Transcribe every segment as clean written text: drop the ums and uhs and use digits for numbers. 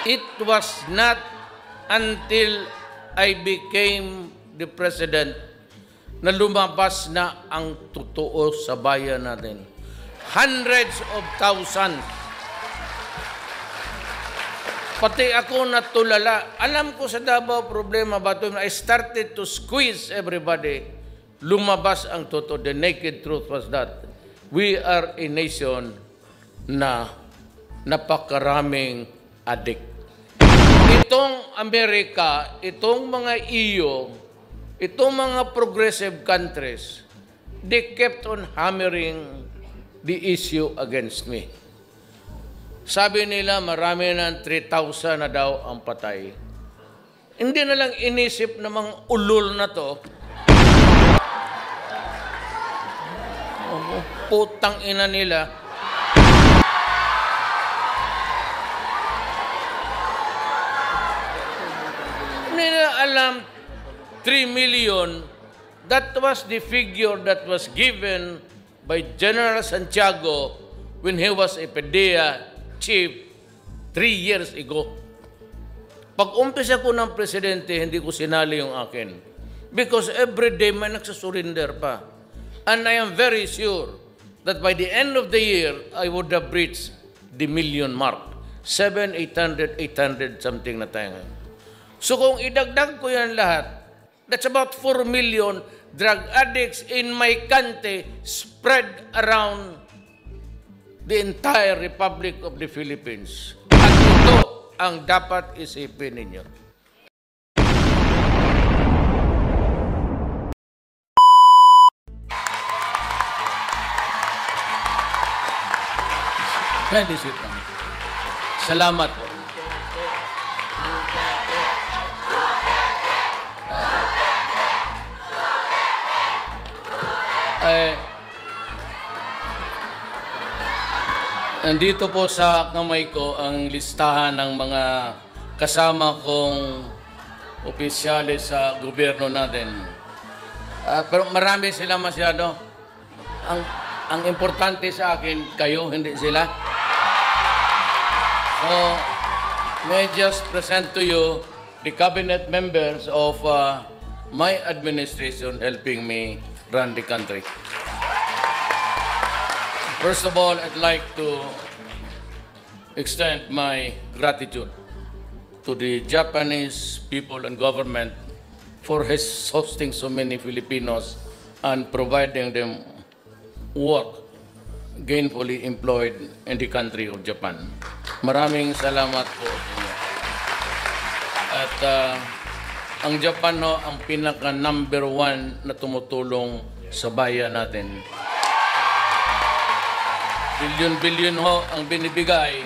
It was not until I became the president na lumabas na ang totoo sa bayan natin. Hundreds of thousands. Pati ako natulala. Alam ko sa Davao problema ba ito? I started to squeeze everybody. Lumabas ang totoo. The naked truth was that we are a nation na napakaraming addict. Itong Amerika, itong mga EU, itong mga progressive countries, they kept on hammering the issue against me. Sabi nila, marami na 3,000 na daw ang patay. Hindi na lang inisip ng mga ulol na to. Putang ina nila. Hindi na alam, 3 million, that was the figure that was given by General Santiago when he was a PDEA chief 3 years ago. Pag-umpisa ko ng presidente, hindi ko sinali yung akin. Because every day may nagsasurrender pa. And I am very sure that by the end of the year, I would have reached the million mark. 700, 800, 800 something na tayo ngayon. So kung idagdag ko yan lahat, that's about 4 million drug addicts in my country spread around the entire Republic of the Philippines. At ito ang dapat isipin ninyo. Pwede sit lang. Salamat po. Nandito po sa kamay ko ang listahan ng mga kasama kong opisyalis sa gobyerno natin. Pero marami sila masyado. Ang importante sa akin, kayo, hindi sila. So, may I just present to you the cabinet members of my administration helping me run the country. First of all, I'd like to extend my gratitude to the Japanese people and government for hosting so many Filipinos and providing them work gainfully employed in the country of Japan. Maraming salamat po. At ang Japan no, ang pinaka number 1 na tumutulong sa bayan natin. Bilyon-bilyon ho ang binibigay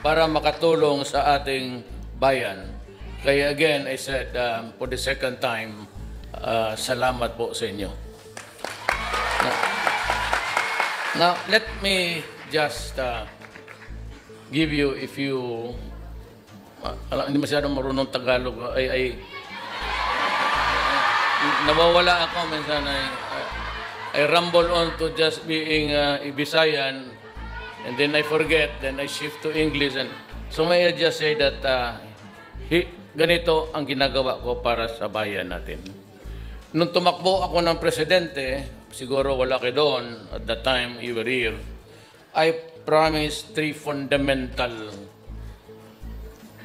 para makatulong sa ating bayan. Kaya again, I said for the second time, salamat po sa inyo. Now let me just give you, if you, hindi masyadong marunong Tagalog, nawawala ako minsan, I rumble on to just being a Visayan, and then I forget, then I shift to English. And so may I just say that ganito ang ginagawa ko para sa bayan natin. Nung tumakbo ako ng presidente, siguro wala kayo doon, at that time you were here, I promised 3 fundamental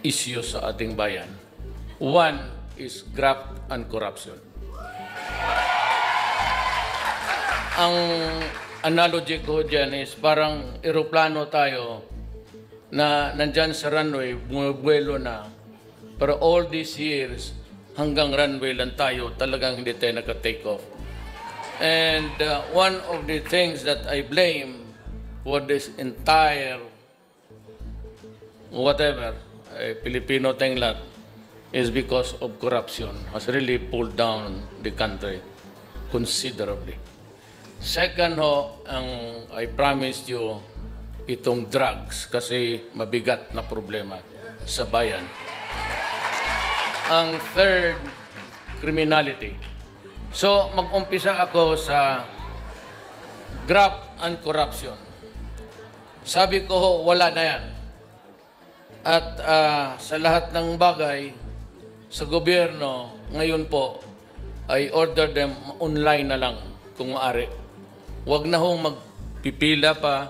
issues sa ating bayan. One is graft and corruption. Ang analogy ko dyan is parang eroplano tayo na nandyan sa runway, bumubuelo na. Pero all these years, hanggang runway lang tayo, talagang hindi tayo naka-take off. And one of the things that I blame for this entire whatever, Filipino thing lahat, is because of corruption. Has really pulled down the country considerably. Second ho, I promised you itong drugs kasi mabigat na problema sa bayan. Ang third, criminality. So, mag-umpisa ako sa graft and corruption. Sabi ko ho, wala na yan. At sa lahat ng bagay sa gobyerno, ngayon po, I order them online na lang kung maaari. Huwag na hong magpipila pa,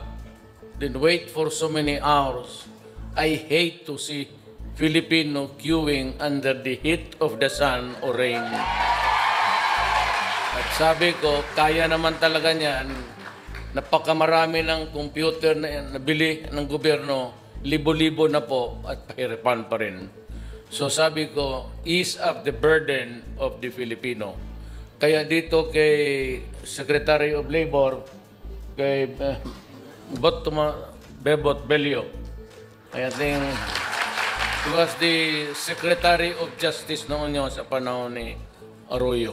then wait for so many hours. I hate to see Filipino queuing under the heat of the sun or rain. At sabi ko, kaya naman talaga niyan. Napakamarami ng computer na nabili ng gobyerno, libo-libo na po at pahirapan pa rin. So sabi ko, ease up the burden of the Filipino. Kaya dito kay Secretary of Labor, kay Bebot Belio, I think he was the Secretary of Justice noon yun sa panahon ni Arroyo.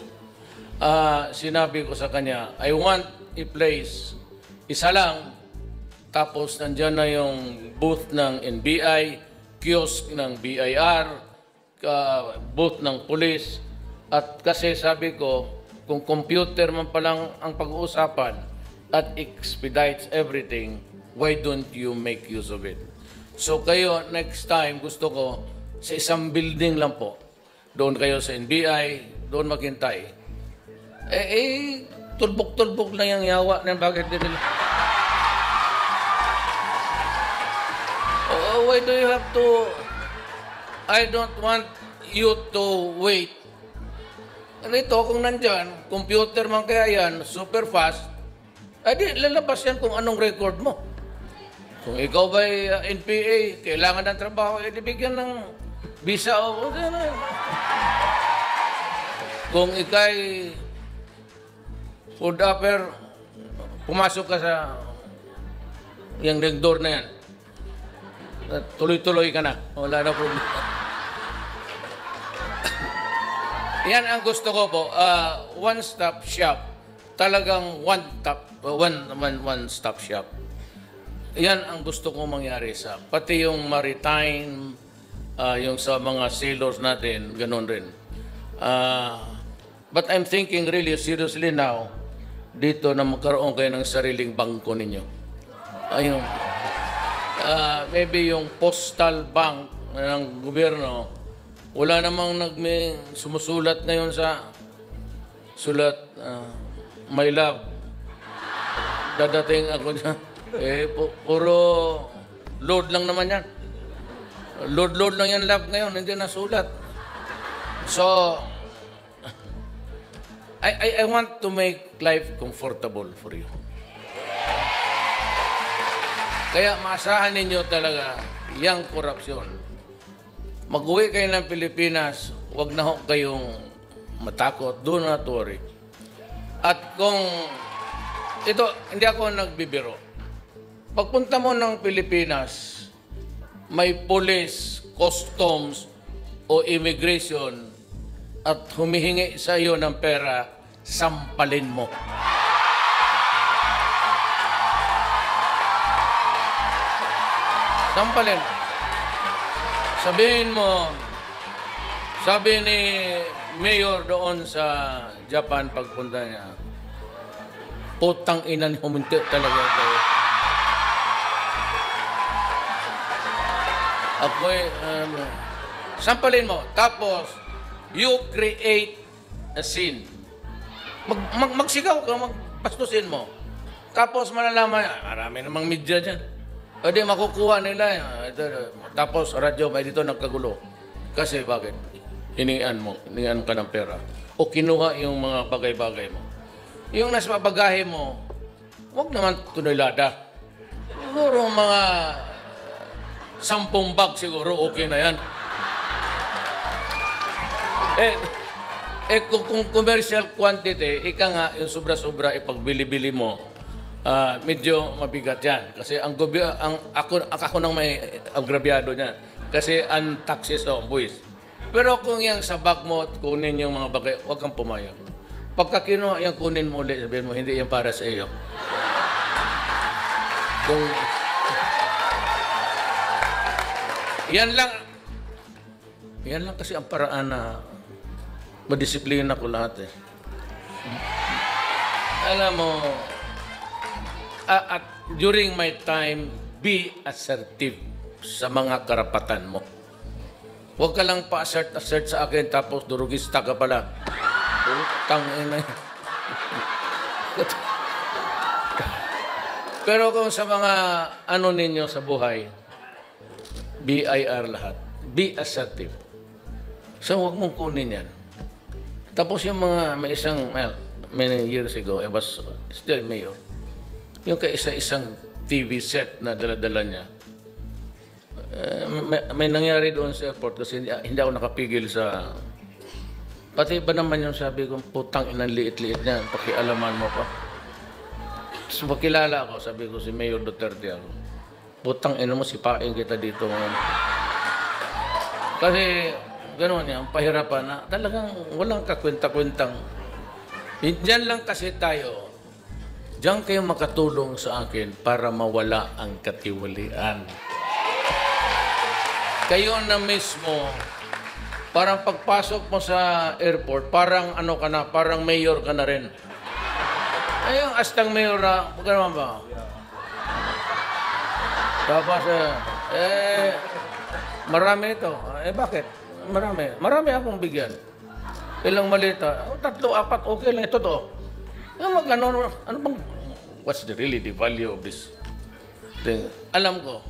Sinabi ko sa kanya, I want a place, isa lang, tapos nandyan na yung booth ng NBI, kiosk ng BIR, booth ng police. At kasi sabi ko, kung computer man palang ang pag-uusapan at expedites everything, why don't you make use of it? So kayo, next time, gusto ko, sa isang building lang po, doon kayo sa NBI, doon maghintay. Tulbok-tulbok lang yung yawa ng bakit din nila. Why do you have to... I don't want you to wait. Rito, kung nandyan, computer man kaya yan, super fast, di lalabas yan kung anong record mo. Kung ikaw ba'y NPA, kailangan ng trabaho, bigyan ng visa o... Kung ikay food upper, pumasok ka sa yung ring door na yan, tuloy-tuloy ka na. Wala na problema. Yan ang gusto ko po. One-stop shop. Talagang one-stop shop. Yan ang gusto ko mangyari sa pati yung maritime, yung sa mga sailors natin, ganun rin. But I'm thinking really seriously now, dito na magkaroon kayo ng sariling bangko ninyo. Ayun. Maybe yung postal bank ng gobyerno, wala namang sumusulat ngayon sa sulat, my love. Dadating ako dyan. Puro load lang naman yan. Load lang yan, love, ngayon. Hindi na sulat. So, I want to make life comfortable for you. Kaya maasahan ninyo talaga yung korupsyon. Mag-uwi kayo ng Pilipinas, huwag na ho kayong matakot, do not worry. At kung, ito, hindi ako nagbibiro. Pagpunta mo ng Pilipinas, may police, customs, o immigration, at humihingi sa iyo ng pera, sampalin mo. Sampalin. Sabihin mo, sabi ni Mayor doon sa Japan pagpunta niya, putang ina ni huminti talaga kayo. Ako'y, sampalin mo. Tapos, you create a scene. Magsigaw ka, magpastusin mo. Tapos malalaman, marami namang media dyan. O di makukuha nila. Tapos radyo, may dito nagkagulo. Kasi bakit? Hiningan ka ng pera. O kinuha yung mga bagay-bagay mo. Yung nasa bagahe mo, huwag naman tunilada. Siguro mga 10 bag siguro, okay na yan. Kung commercial quantity, ika nga yung sobra-sobra ipagbili-bili mo, medyo mabigat yan. Kasi ako nang may agrabyado niya. Kasi ang taxes o buwis. Pero kung yung sa bag mo, kunin yung mga bagay, huwag kang pumayag. Pagka kinuha yung kunin mo ulit, sabihin mo, hindi yan para sa iyo. Kung yan lang kasi ang paraan na madisiplina ko lahat eh. Alam mo, at during my time, be assertive sa mga karapatan mo. Huwag ka lang pa-assert sa akin tapos durugista ka pala. Putang ina. Pero kung sa mga ano ninyo sa buhay, BIR lahat. Be assertive. So, huwag mong kunin yan. Tapos yung mga, may isang, well, many years ago, I was still mayor. Yung kaisa-isang TV set na dala-dala niya, may nangyari doon sa airport kasi hindi ako nakapigil sa... Pati ba naman yung sabi ko, putang inang liit-liit niyan, pakialaman mo pa. So, pakilala ako, sabi ko si Mayor Duterte ako. Putang ina mo, sipain kita dito ngayon. Kasi, gano'n yan, pahirapan na talagang walang kakwenta-kwentang. Diyan lang kasi tayo, diyan kayo makatulong sa akin para mawala ang katiwalian. Kayo na mismo, parang pagpasok mo sa airport, parang ano ka na, parang mayor ka na rin. Ayun, astang mayor na, gano'n ba? Tapos, marami ito. Bakit? Marami akong bigyan. Ilang malita. 3, 4, okay lang. Ito to. Ano bang, what's the value of this thing? Alam ko,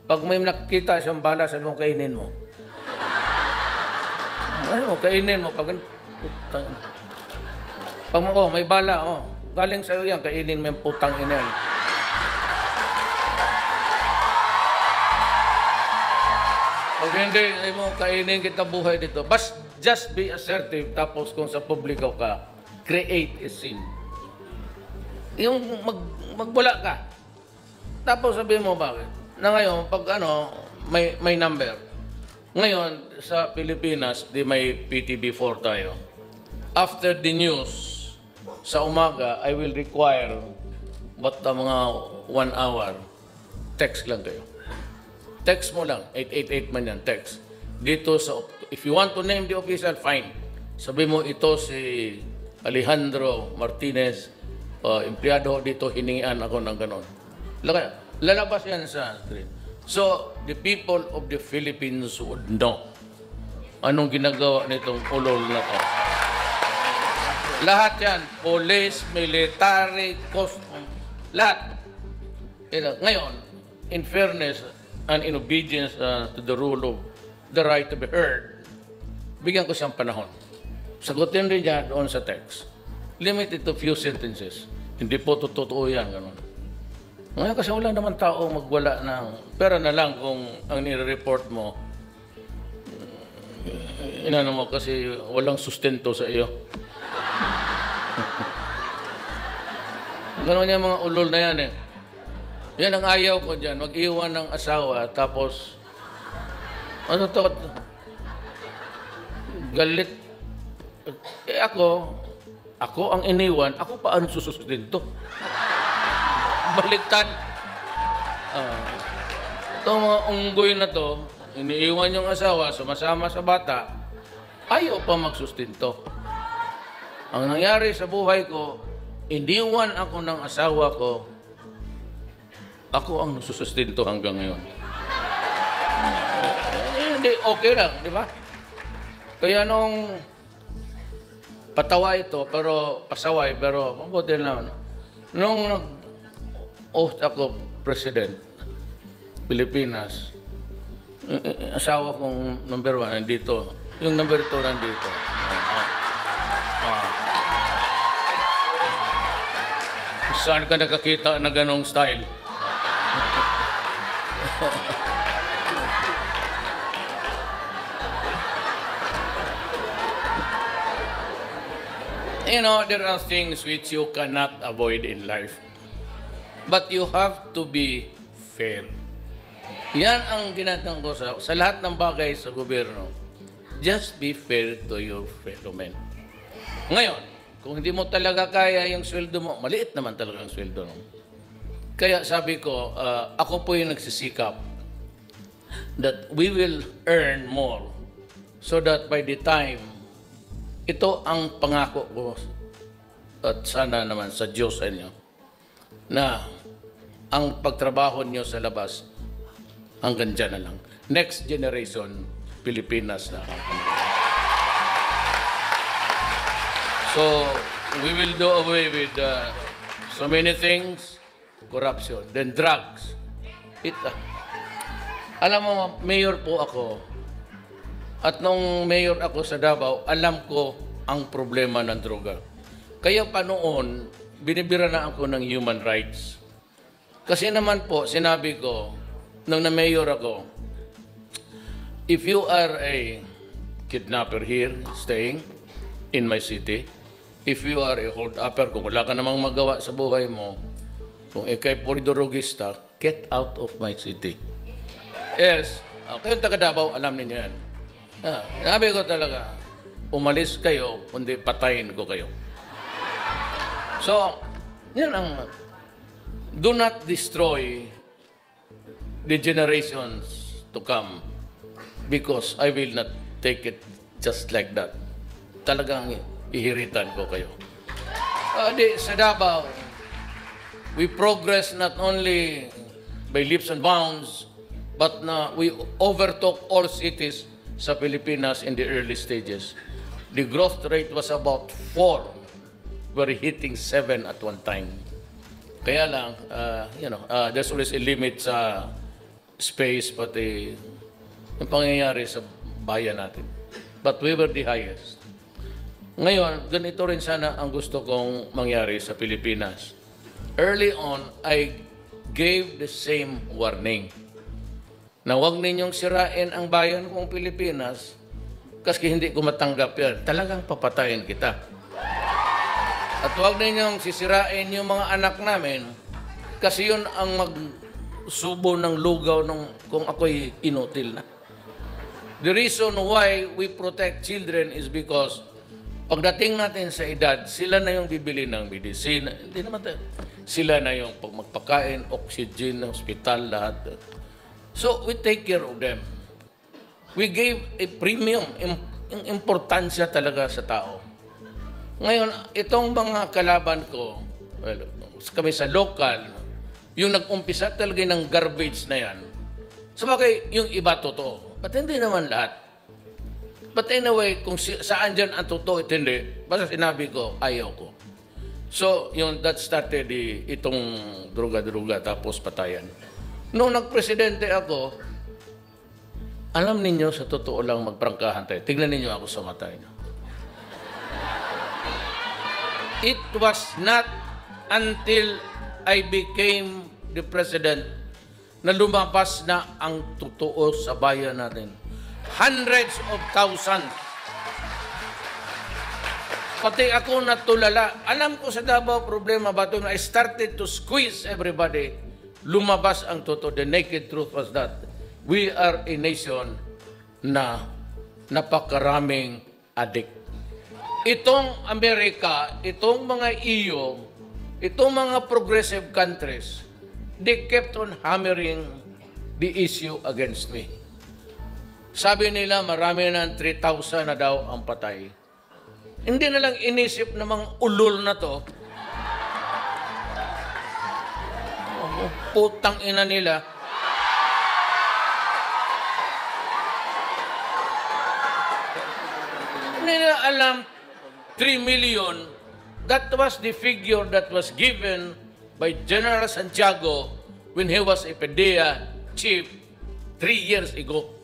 pag may nakita siyang bala, sabi mo, kainin mo. Kainin mo. Pag may bala, galing sa'yo yan, kainin mo yung putang ina yan. Pag hindi mo kainin kita buhay dito, just be assertive. Tapos kung sa publiko ka, create a scene. Yung magbula ka. Tapos sabihin mo bakit? Na ngayon, pag may number. Ngayon, sa Pilipinas, may PTB4 tayo. After the news, sa umaga, I will require mga 1 hour. Text lang kayo. Text mo lang. 888 man yan, text. Dito if you want to name the official, fine. Sabi mo, ito si Alejandro Martinez, empleyado dito, hiningian ako ng ganon. Lalabas yan sa screen. So, the people of the Philippines would know anong ginagawa nitong ulol na to. Lahat yan, police, military, custom, lahat. Ngayon, in fairness and in obedience to the rule of the right to be heard, bigyan ko siyang panahon. Sagutin rin niya doon sa text. Limited to few sentences. Hindi po totoo yan. Ganun. Ngayon kasi wala naman tao magwala ng pera na lang kung ang nire-report mo, inano mo kasi walang sustento sa iyo. Ganun yung mga ulol na yan eh. Yan ang ayaw ko dyan. Mag-iwan ng asawa, tapos, galit. Ako ang iniwan, ako pa ang susustinto. Baliktad. Itong mga unggoy na to, iniiwan yung asawa, sumasama sa bata, ayaw pa magsustinto. Ang nangyari sa buhay ko, iniwan ako ng asawa ko, ako ang susustinto hanggang ngayon. Hindi, okay lang, di ba? Kaya nung patawa ito, pero pasaway, pero mabuti lang. Nung nag-oath ako, President, Pilipinas, asawa kong number 1, nandito. Yung number 2, nandito. Saan ka nakakita na ganong style? You know, there are things which you cannot avoid in life. But you have to be fair. Yan ang ginatang ko sa lahat ng bagay sa gobyerno. Just be fair to your fellow men. Ngayon, kung hindi mo talaga kaya yung sweldo mo, maliit naman talaga ang sweldo mo. Kaya sabi ko, ako po yung nagsisikap that we will earn more so that by the time, ito ang pangako ko at sana naman sa Diyos sa inyo, na ang pagtrabaho niyo sa labas Hanggang dyan na lang. Next generation, Pilipinas na. So, we will do away with so many things, corruption, then drugs. Alam mo, mayor po ako. At nung mayor ako sa Davao, alam ko ang problema ng droga. Kaya pa noon, binibira na ako ng human rights. Kasi naman po, sinabi ko, nung na-mayor ako, if you are a kidnapper here, staying in my city, if you are a hold-upper, kung wala ka namang magawa sa buhay mo, kung ikay poridorogista, get out of my city. Yes, kayong taga Davao, alam ninyo yan. Sabi ko talaga, umalis kayo, kundi patayin ko kayo. So, yan ang, do not destroy the generations to come because I will not take it just like that. Talagang ihiritan ko kayo. Sa Davao, we progress not only by leaps and bounds, but we overtook all cities sa Pilipinas in the early stages. The growth rate was about 4. We're hitting 7 at one time. Kaya lang, there's always a limit sa space, pati yung pangyayari sa bayan natin. But we were the highest. Ngayon, ganito rin sana ang gusto kong mangyari sa Pilipinas. Early on, I gave the same warning na huwag ninyong sirain ang bayan kong Pilipinas kasi hindi ko matanggap yan. Talagang papatayin kita. At huwag ninyong sisirain yung mga anak namin kasi yun ang magsubo ng lugaw kung ako'y inutil na. The reason why we protect children is because pagdating natin sa edad, sila na yung bibili ng medicine. Hindi naman tayo. Sila na yung magpakain, oxygen, hospital, lahat. So, we take care of them. We gave a premium, importansya talaga sa tao. Ngayon, itong mga kalaban ko, kami sa local, yung nag-umpisa talaga ng garbage na yan. Sabagay, yung iba totoo. But hindi naman lahat. But anyway, kung saan dyan ang totoo at hindi, basta sinabi ko, ayaw ko. So, that started itong druga-druga tapos patayan. Noong nagpresidente ako, alam ninyo, sa totoo lang magprangkahan tayo. Tignan ninyo ako sa mata niyo. It was not until I became the president na lumabas na ang totoo sa bayan natin. Hundreds of thousands. Pati ako natulala. Alam ko sa Davao problema ba ito? I started to squeeze everybody. Lumabas ang totoo. The naked truth was that we are a nation na napakaraming addict. Itong Amerika, itong mga EU, itong mga progressive countries, they kept on hammering the issue against me. Sabi nila, marami na 3,000 na daw ang patay. Hindi na lang inisip ng mga ulol na to. Putang ina nila. Hindi nila alam, 3 million, that was the figure that was given by General Santiago when he was a PDEA chief 3 years ago.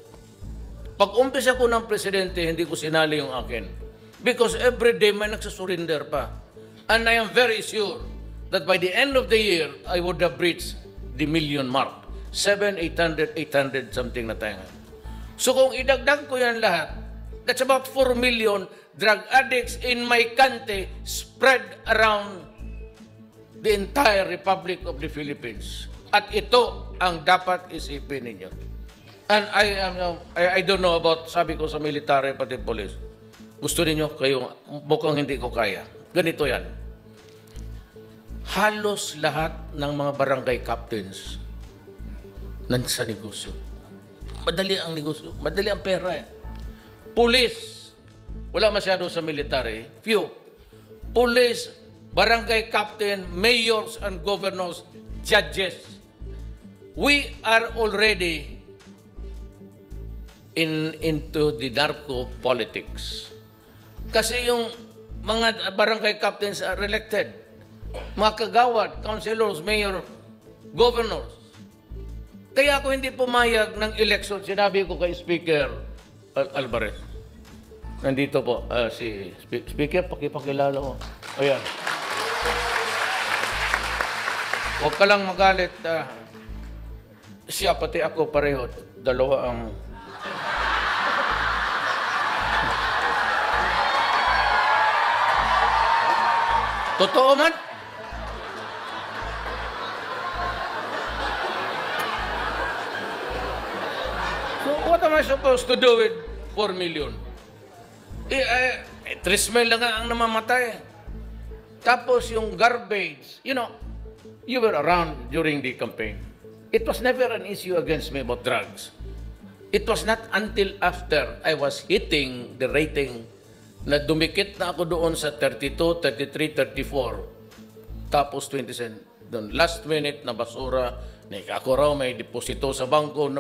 Pag umpisa ko ng presidente, hindi ko sinali yung akin. Because every day may nagsasurrender pa. And I am very sure that by the end of the year, I would have reached the million mark. 700, 800, something na tayo. So kung idagdag ko yan lahat, that's about 4 million drug addicts in my country spread around the entire Republic of the Philippines. At ito ang dapat isipin ninyo. And I don't know about, sabi ko sa military pati police, gusto ninyo kayo, mukhang hindi ko kaya. Ganito yan. Halos lahat ng mga barangay captains nasa negosyo. Madali ang negosyo. Madali ang pera. Police. Wala masyado sa military. Few. Police, barangay captain, mayors and governors, judges. We are already into the narco politics. Kasi yung mga barangay captains are elected. Mga kagawad, councilors, mayor, governors. Kaya ako hindi pumayag ng election, sinabi ko kay Speaker Alvarez. Nandito po, si Speaker, pakipakilala ko. Ayan. Huwag ka lang magalit. Siya, pati ako pareho. Dalawa ang... Totoo man? So, what am I supposed to do with 4 million? 3 lang ang namamatay. Tapos yung garbage, you know, you were around during the campaign. It was never an issue against me about drugs. It was not until after I was hitting the rating na dumikit na ako doon sa 32, 33, 34. Tapos 20 cent. Doon, last minute na basura. Ako raw may deposito sa bangko.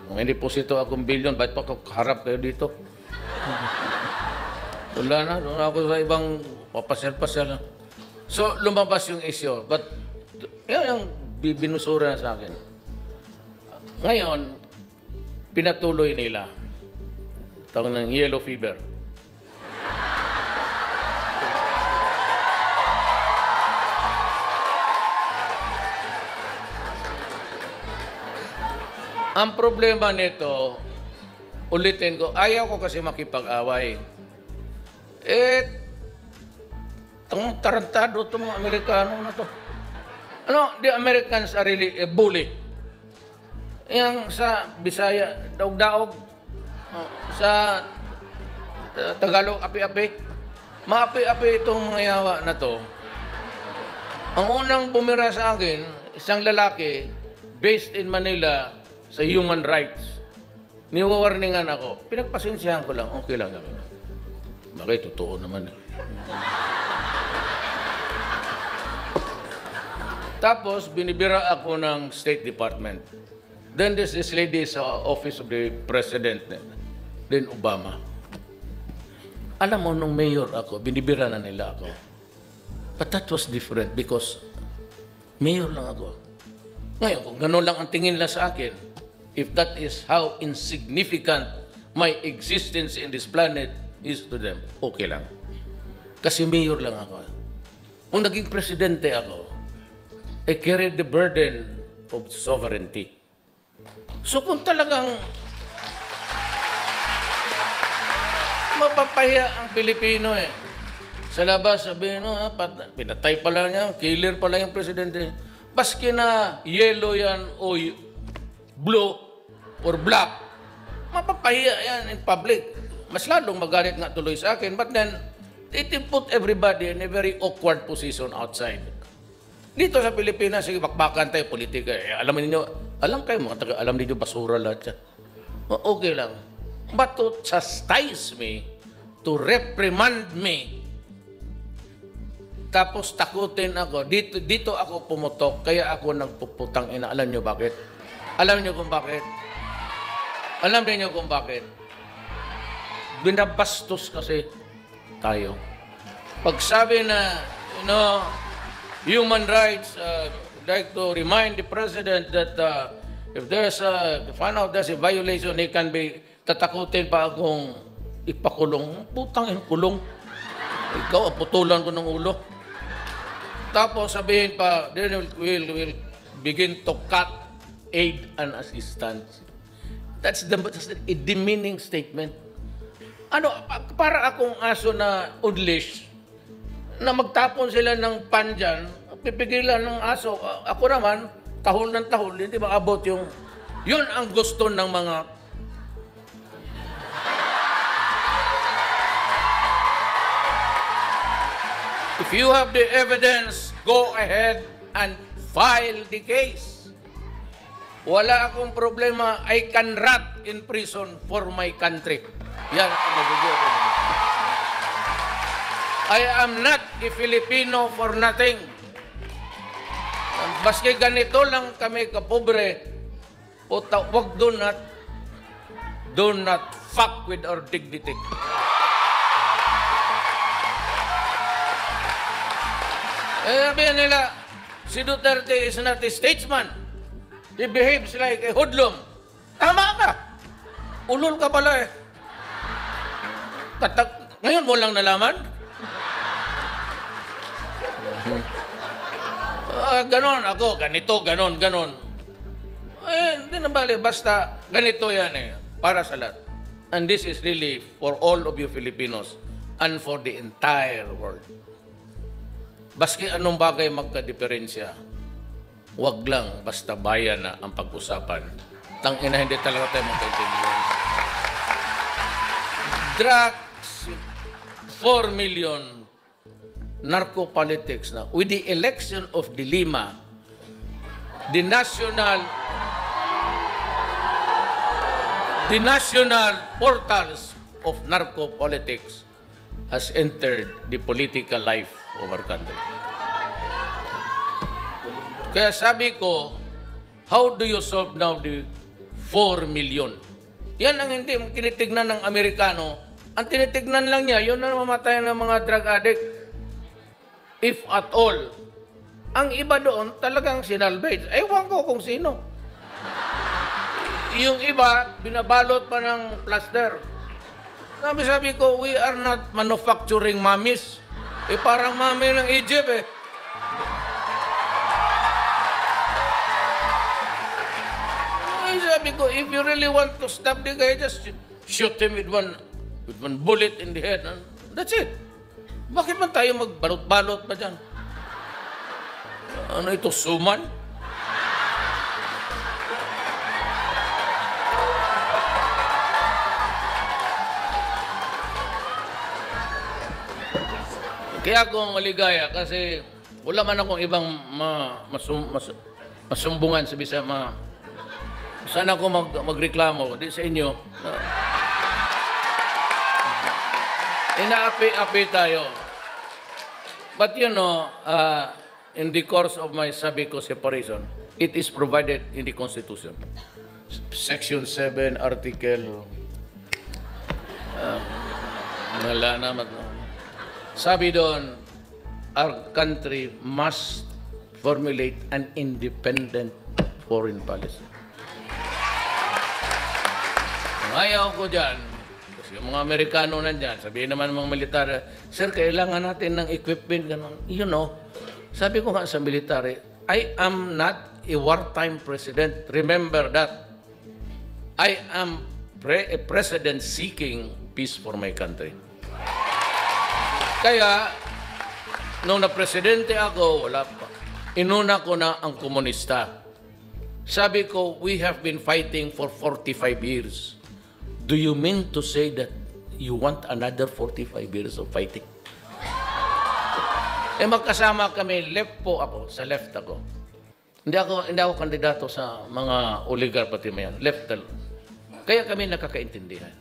May deposito akong bilyon. Bakit pa harap kayo dito? Wala na. Doon ako sa ibang papasel-pasel. So, lumabas yung issue. But, yun yung binusura sa akin. Ngayon, pinatuloy nila. Tawag ng yellow fever. Ang problema nito, ulitin ko, ayaw ko kasi makipag-away. Itong tarantado itong mga Amerikano na to. The Americans are really a bully. Yang sa Bisaya, daog-daog. Sa Tagalog, api-api. Maapi-api itong mga yawa na to. Ang unang bumira sa akin, isang lalaki, based in Manila, sa human rights. Niwawarningan ako. Pinagpasensyahan ko lang, okay lang kami. Bakit? Totoo naman. Tapos, binibira ako ng State Department. Then there's this lady sa Office of the President, then Obama. Alam mo, nung mayor ako, binibira na nila ako. But that was different because mayor lang ako. Ngayon, kung gano'n lang ang tingin nila sa akin, if that is how insignificant my existence in this planet is to them, okay lang. Kasi mayor lang ako. Kung naging presidente ako, I carried the burden of sovereignty. So kung talagang mapapahiya ang Pilipino sa labas, sabihin, pinatay pala niya, killer pala yung presidente. Baski na yellow yan o blue or black, mapapahiya yan in public. Mas lalong magalit nga tuloy sa akin. But then, it put everybody in a very awkward position outside. Dito sa Pilipinas, sige, bakbakan tayo, politika. Alam niyo, alam kayo mga taga, alam niyo basura lahat yan. Okay lang. But to chastise me, to reprimand me, tapos takutin ako, dito ako pumutok, kaya ako nagpuputang ina. Alam niyo bakit? Alam niyo kung bakit? Alam niyo kung bakit? Binabastos kasi tayo. Pag sabi na, human rights, I'd like to remind the President that if there's find out there's a violation, he can be tatakutin pa akong ipakulong. Putang in kulong. Ikaw, putulan ko ng ulo. Tapos sabihin pa, then we'll begin to cut aid and assistance. That's a demeaning statement. Para akong aso na unleash, na magtapon sila ng pan dyan, pipigilan ng aso. Ako naman, tahol ng tahol, hindi maabot yung... Yun ang gusto ng mga... If you have the evidence, go ahead and file the case. Wala akong problema. I can rot in prison for my country. Yan ang magiging. I am not a Filipino for nothing. Baski ganito lang kami kapobre, wag doon at do not fuck with our dignity. Sabihin nila, si Duterte is not a statesman. He behaves like a hoodlum. Tama ka. Ulol ka pala eh. Ngayon mo lang nalaman? Ganon ako, ganito, ganon. Hindi na bali, basta ganito yan eh, para sa lahat. And this is really for all of you Filipinos and for the entire world. Baski anong bagay magka-diferensya, wag lang basta bayan na ang pag-usapan. Tangina, hindi talaga tayo magkaintindihan. Drugs, 4 million, narco-politics na. With the election of De Lima, the national portals of narco-politics has entered the political life of our country. Kaya sabi ko, how do you solve now the 4 million? Yan ang hindi tinitignan ng Amerikano. Ang tinitignan lang niya, yun na mamatay ng mga drug addict. If at all. Ang iba doon, talagang sinalvage. Ewan ko kung sino. Yung iba, binabalot pa ng plaster. Sabi ko, we are not manufacturing mummies. Parang mummy ng Egypt eh. Sabi ko, if you really want to stop the guy, just shoot him with one bullet in the head. That's it. Bakit man tayo magbalot-balot pa dyan? Ano ito, suman? Kaya ako maligaya kasi wala man akong ibang masumbungan sa bisa sana ako magreklamo di sa inyo. Inaapi-api tayo. But you know, in the course of my sabi ko separation, it is provided in the Constitution. Section 7, Article sabi doon, our country must formulate an independent foreign policy. Ayaw ko dyan, kasi yung mga Amerikano nandyan, sabihin naman ng mga militar, sir, kailangan natin ng equipment, gano'n. You know, sabi ko nga sa military, I am not a wartime president. Remember that. I am a president seeking peace for my country. Kaya, nung na-presidente ako, wala pa. Inuna ko na ang komunista. Sabi ko, we have been fighting for 45 years. Do you mean to say that you want another 45 years of fighting? Magkasama kami, left po ako, sa left ako. Hindi ako kandidato sa mga oligarch pati mayan. Left talaga. Kaya kami nakakaintindihan.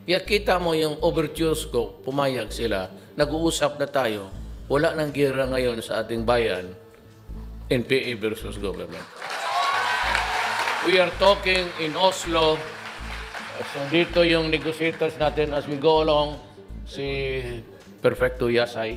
Kaya kita mo yung overtures ko, pumayag sila, nag-uusap na tayo, wala nang gera ngayon sa ating bayan, NPA versus government. We are talking in Oslo. So dito yung negotiators natin as we go along, si Perfecto Yasay.